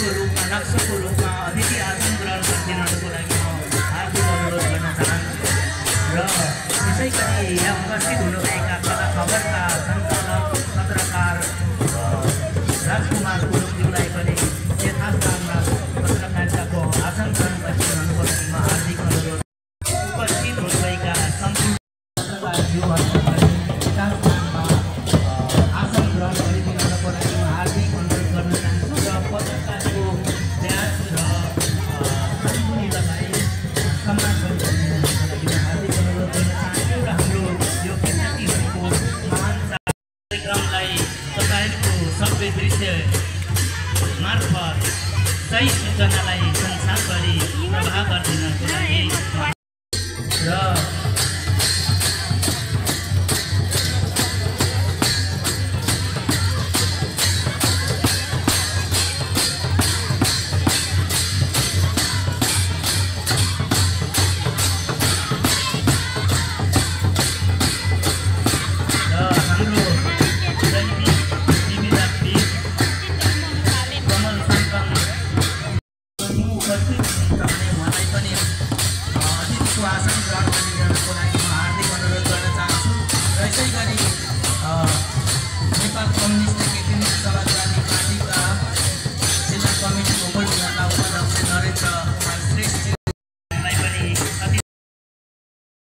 नक्सको रूपमा अतिथि आसन ग्रहण गरिदिनको लागि म हार्दिक अनुरोध गर्न चाहन्छु र त्यसै गरी यहाँ उपस्थित हुनुभएका कला खबरका सञ्चालक पत्रकार राजकुमार गुरुङज्यूलाई पनि यथास्थानमा पत्रकारिताको आसन ग्रहण गरिदिनुको लागि म हार्दिक अनुरोध उपस्थित हुनुभएका सम्पूर्ण पत्रकारज्यूहरूलाई पनि यथास्थानमा आसन ग्रहण गरिदिनुको लागि म हार्दिक अनुरोध गर्न चाहन्छु र पत्रकारको ध्यान र सम्पूर्णतालाई सम्मान गरिदिनुको लागि म हार्दिक अनुरोध गर्न चाहन्छु र हाम्रो यो विद्यार्थीहरूको महान कार्यक्रमलाई तपाईँहरूको सबै दृश्य मार्फत सही सूचनालाई संसारभरि प्रभाव गरिदिनको लागि र नेपाल कम्युनिस्ट एकीकृत समाजवादी पार्टीका जिल्ला कमिटीको